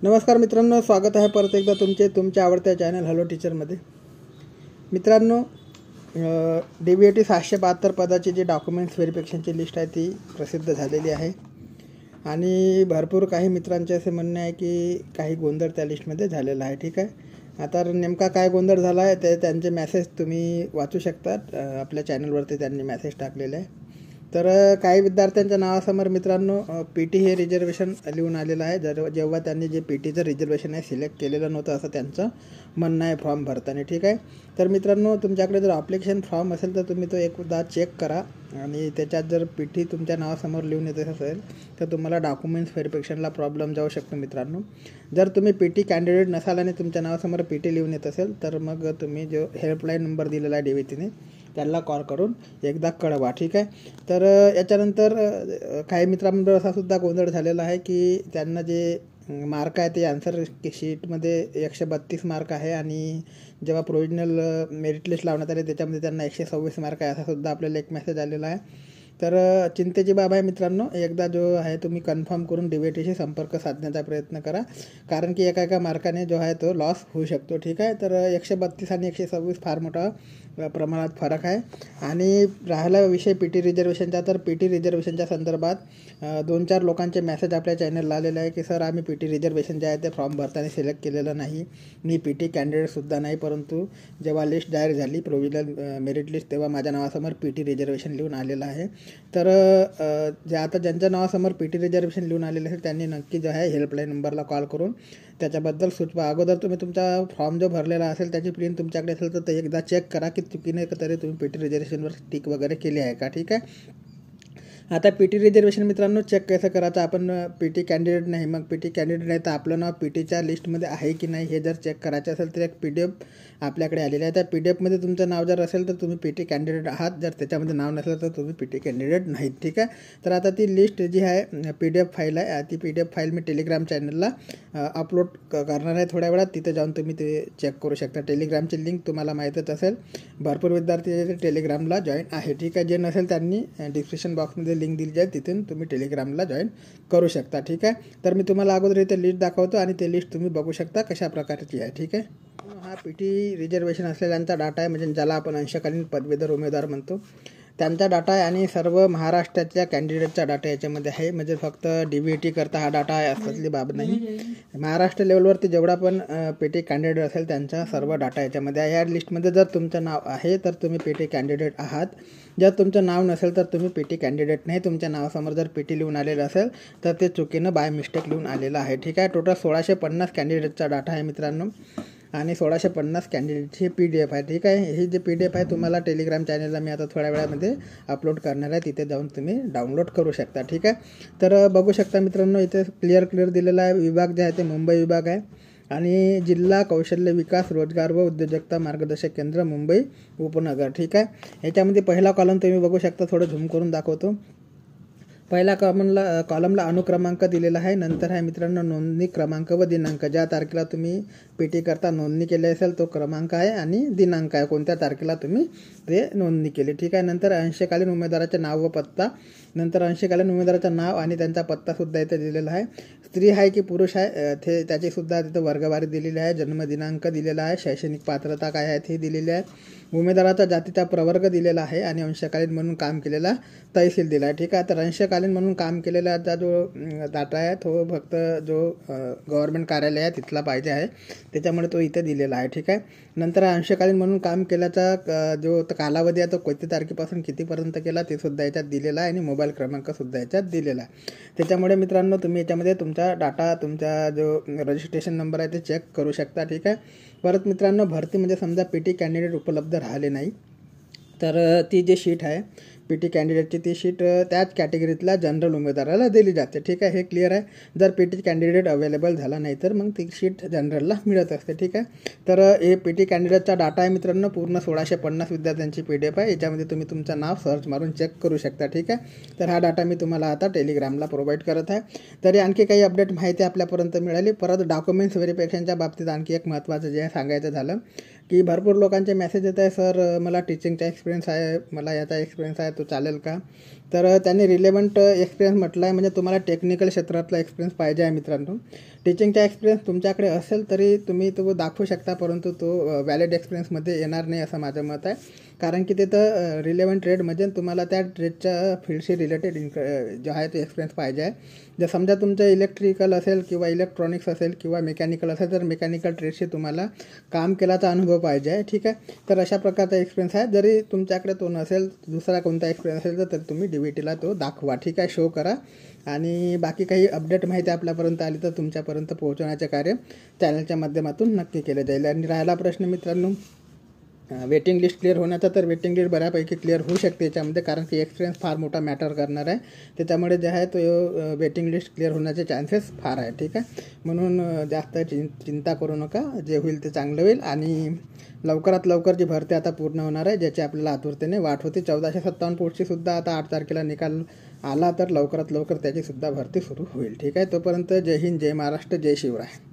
नमस्कार मित्रांनो, स्वागत आहे परत एकदा तुमच्या आवडत्या चॅनल हॅलो टीचरमध्ये. मित्रांनो, DBET 772 पदाची जी डॉक्युमेंट्स व्हेरिफिकेशनची लिस्ट आहे ती प्रसिद्ध झालेली आहे आणि भरपूर काही मित्रांचे असे म्हणणे आहे की काही गोंधळ त्या लिस्टमध्ये झालेला आहे. ठीक आहे, आता नेमका काय गोंधळ झाला आहे ते त्यांचे मेसेज तुम्ही वाचू शकतात. आपल्या चॅनलवरती त्यांनी मेसेज टाकलेले आहे. तर काही विद्यार्थ्यांच्या नावासमोर मित्रांनो PT हे रिझर्वेशन लिहून आलेलं आहे. जेव्हा त्यांनी जे PTचं रिझर्वेशन आहे सिलेक्ट केलेलं नव्हतं असं त्यांचं म्हणणं आहे फॉर्म भरताना. ठीक आहे, तर मित्रांनो तुमच्याकडे जर ॲप्लिकेशन फॉर्म असेल तर तुम्ही तो एकदा चेक करा आणि त्याच्यात जर PT तुमच्या नावासमोर लिहून येत असेल तर तुम्हाला डॉक्युमेंट्स व्हेरिफिकेशनला प्रॉब्लेम जाऊ शकतो. मित्रांनो, जर तुम्ही PT कॅन्डिडेट नसाल आणि तुमच्या नावासमोर PT लिहून येत असेल तर मग तुम्ही जो हेल्पलाईन नंबर दिलेला आहे DBETने त्यांना कॉल करून एकदा कळवा. ठीक आहे, तर याच्यानंतर काही मित्रांबरोबर असा सुद्धा गोंधळ झालेला आहे की त्यांना जे मार्क आहे ते आन्सर शीटमध्ये 132 मार्क आहे आणि जेव्हा प्रोविजनल मेरिट लिस्ट लावण्यात आले त्याच्यामध्ये त्यांना 126 मार्क आहे असा सुद्धा आपल्याला एक मेसेज आलेला आहे. तर चिंतेची बाब आहे मित्रांनो, एकदा जो आहे तुम्ही कन्फर्म करून DBETशी संपर्क साधण्याचा प्रयत्न करा, कारण की एका मार्काने जो आहे तो लॉस होऊ शकतो. ठीक आहे, तर 132 आणि 126 फार मोठा प्रमाणात फरक आहे. आणि राहिला विषय PT रिझर्वेशनचा, तर PT रिझर्वेशनच्या संदर्भात 2-4 लोकांचे मेसेज आपल्या चॅनलला आलेले आहे की सर आम्ही PT रिझर्वेशन जे आहे ते फॉर्म भरताना सिलेक्ट केलेलं नाही, मी PT कॅन्डिडेटसुद्धा नाही, परंतु जेव्हा लिस्ट जाहीर झाली प्रोविजनल मेरिट लिस्ट तेव्हा माझ्या नावासमोर PT रिझर्वेशन लिहून आलेलं आहे. तर जे आता ज्यांच्या नावासमोर PT रिझर्वेशन लिहून आलेलं आहे त्यांनी नक्की जो आहे हेल्पलाईन नंबरला कॉल करून त्याच्याबद्दल सुचवा. अगोदर तुम्ही तुमचा फॉर्म जो भरलेला असेल त्याची प्रिंट तुमच्याकडे असेल तर ते एकदा चेक करा की चुकीने तरी तुम्ही PT रिझर्वेशनवर टिक वगैरे केली आहे का. ठीक आहे, आता PT रिझर्वेशन मित्रांनो चेक कसं करायचं, आपण PT कॅन्डिडेट नाही, मग PT कॅन्डिडेट नाही तर आपलं नाव PTच्या लिस्टमध्ये आहे की नाही हे जर चेक करायचं असेल तर एक PDF आपल्याकडे आलेली आहे. त्या PDFमध्ये तुमचं नाव जर असेल तर तुम्ही PT कॅन्डिडेट आहात, जर त्याच्यामध्ये नाव नसेल तर तुम्ही PT कॅन्डिडेट नाहीत. ठीक आहे, तर आता ती लिस्ट जी आहे PDF फाईल आहे, ती PDF फाईल मी टेलिग्राम चॅनलला अपलोड करणार आहे थोड्या वेळात. तिथे जाऊन तुम्ही ते चेक करू शकता. टेलिग्रामची लिंक तुम्हाला माहीतच असेल, भरपूर विद्यार्थी टेलिग्रामला जॉईन आहे. ठीक आहे, जे नसेल त्यांनी डिस्क्रिप्शन बॉक्समध्ये लिंक दिली आहे, तिथून तुम्ही टेलिग्रामला जॉईन करू शकता. ठीक आहे, तर मी तुम्हाला अगोदर इथे लिस्ट दाखवतो आणि ते लिस्ट तुम्ही बघू शकता कशा प्रकारची आहे. ठीक आहे, हा PT रिझर्वेशन असलेल्यांचा डाटा आहे, म्हणजे ज्याला आपण अंशकालीन पदवीधर उमेदवार म्हणतो त्यांचा डाटा आहे आणि सर्व महाराष्ट्राच्या कॅन्डिडेटचा डाटा याच्यामध्ये आहे. म्हणजे फक्त DBET करता हा डाटा आहे असली बाब नाही, महाराष्ट्र लेवलवरती जेवढा पण PT कॅन्डिडेट असेल त्यांचा सर्व डाटा याच्यामध्ये आहे. या लिस्टमध्ये जर तुमचं नाव आहे तर तुम्ही PT कॅन्डिडेट आहात, जर तुमचं नाव नसेल तर तुम्ही PT कॅन्डिडेट नाही. तुमच्या नावासमोर जर PT लिहून आलेलं असेल तर ते चुकीनं बाय मिस्टेक लिहून आलेलं आहे. ठीक आहे, टोटल 1650 कॅन्डिडेटचा डाटा आहे मित्रांनो आणि 1650 कॅन्डिडेटची PDF आहे. ठीक आहे, ही जी PDF आहे तुम्हाला टेलिग्राम चॅनलला मी आता थोड्या वेळामध्ये अपलोड करणार आहे, तिथे जाऊन तुम्ही डाउनलोड करू शकता. ठीक आहे, तर बघू शकता मित्रांनो इथे क्लिअर दिलेला आहे. विभाग जे आहे ते मुंबई विभाग आहे आणि जिल्हा कौशल्य विकास रोजगार व उद्योजकता मार्गदर्शक केंद्र मुंबई उपनगर. ठीक आहे, याच्यामध्ये पहिला कॉलम तुम्ही बघू शकता, थोडं झूम करून दाखवतो. पहिल्या कॉलमला अनुक्रमांक दिलेला आहे, नंतर आहे मित्रांनो नोंदणी क्रमांक व दिनांक, ज्या तारखेला तुम्ही PT करता नोंदणी केली असेल तो क्रमांक आहे आणि दिनांक आहे, कोणत्या तारखेला तुम्ही ते नोंदणी केली. ठीक आहे, नंतर अंशकालीन उमेदवाराचे नाव व पत्ता, नंतर अंशकालीन उमेदवाराचं नाव आणि त्यांचा पत्तासुद्धा इथे दिलेला आहे. स्त्री आहे की पुरुष आहे ते त्याचीसुद्धा तिथं वर्गवारी दिलेली आहे, जन्मदिनांक दिलेला आहे, शैक्षणिक पात्रता काय आहे ते दिलेली आहे, उमेदवाराचा जातीचा प्रवर्ग दिलेला आहे आणि अंशकालीन म्हणून काम केलेला तहसील दिला आहे. ठीक आहे, तर अंशकालीन म्हणून काम केलेल्याचा जो डाटा आहे तो फक्त जो गव्हर्नमेंट कार्यालय आहे तिथला पाहिजे आहे, त्याच्यामुळे तो इथे दिलेला आहे. ठीक आहे, नंतर अंशकालीन म्हणून काम केल्याचा जो कालावधी आहे तो किती तारखेपासून कितीपर्यंत केला ते सुद्धा याच्यात दिलेला आहे आणि मोबाईल क्रमांकसुद्धा याच्यात दिलेला आहे. त्याच्यामुळे मित्रांनो तुम्ही याच्यामध्ये तुमचा डाटा, तुमचा जो रजिस्ट्रेशन नंबर आहे ते चेक करू शकता. ठीक आहे, परत मित्रांनो भरती म्हणजे समजा PT कॅन्डिडेट उपलब्ध राहिले नाही तर ती जी शीट आहे PT कॅन्डिडेटची ती शीट त्याच कॅटेगरीतल्या जनरल उमेदवाराला दिली जाते. ठीक आहे, हे क्लिअर आहे. जर PT कॅन्डिडेट अवेलेबल झाला नाही तर मग ती शीट जनरलला मिळत असते. ठीक आहे, तर हे PT कॅन्डिडेटचा डाटा आहे मित्रांनो, पूर्ण 1650 विद्यार्थ्यांची PDF आहे, याच्यामध्ये तुम्ही तुमचं नाव सर्च मारून चेक करू शकता. ठीक आहे, तर हा डाटा मी तुम्हाला आता टेलिग्रामला प्रोव्हाइड करत आहे. तरी आणखी काही अपडेट माहिती आपल्यापर्यंत मिळाली. परत डॉक्युमेंट्स व्हेरिफिकेशनच्या बाबतीत आणखी एक महत्त्वाचं जे आहे सांगायचं झालं की भरपूर लोकांचे मेसेज येत आहे, सर मला टीचिंगचा एक्सपिरियन्स आहे, मला याचा एक्सपिरियन्स आहे, तो चालेल का. तर त्यांनी रिलेवंट एक्सपिरियन्स म्हटलं आहे, म्हणजे तुम्हाला टेक्निकल क्षेत्रातला एक्सपिरियन्स पाहिजे आहे मित्रांनो. टीचिंगचा एक्सपिरियन्स तुमच्याकडे असेल तरी तुम्ही तो दाखवू शकता, परंतु तो व्हॅलिड एक्सपिरियन्समध्ये येणार नाही असं माझं मत आहे. कारण की तिथं रिलेवंट ट्रेड म्हणजे तुम्हाला त्या ट्रेडच्या फील्डशी रिलेटेड जो आहे तो एक्सपिरियन्स पाहिजे आहे. जर समजा तुमचं इलेक्ट्रिकल असेल किंवा इलेक्ट्रॉनिक्स असेल किंवा मेकॅनिकल असेल तर मेकॅनिकल ट्रेडशी तुम्हाला काम केल्याचा अनुभव पाहिजे आहे. ठीक आहे, तर अशा प्रकारचा एक्सपिरियन्स आहे. जरी तुमच्याकडे तो नसेल, दुसरा कोणता एक्सपिरियन्स असेल तर तुम्ही DVTला तो दाखवा. ठीक आहे, शो करा. आणि बाकी काही अपडेट माहिती आपल्यापर्यंत आली तर तुमच्यापर्यंत पोहोचवण्याचे कार्य चॅनलच्या माध्यमातून नक्की केले जाईल. आणि राहिला प्रश्न मित्रांनो वेटिंग लिस्ट क्लिअर होण्याचा, तर वेटिंग लिस्ट बऱ्यापैकी क्लिअर होऊ शकते याच्यामध्ये, कारण की एक्सपिरियन्स फार मोठा मॅटर करणार आहे. त्याच्यामुळे जे आहे तो वेटिंग लिस्ट क्लिअर होण्याचे चान्सेस फार आहे. ठीक आहे, म्हणून जास्त चिंता करू नका, जे होईल ते चांगलं होईल. आणि लवकरात लवकर जी भरती आता पूर्ण होणार आहे, ज्याची आपल्याला आतुरतेने वाट होती. 1457 पोस्टची सुद्धा आता 8 तारखेला निकाल आला, तर लवकरात लवकर त्याची सुद्धा भरती सुरू होईल. ठीक आहे, तोपर्यंत जय हिंद, जय महाराष्ट्र, जय शिवराय.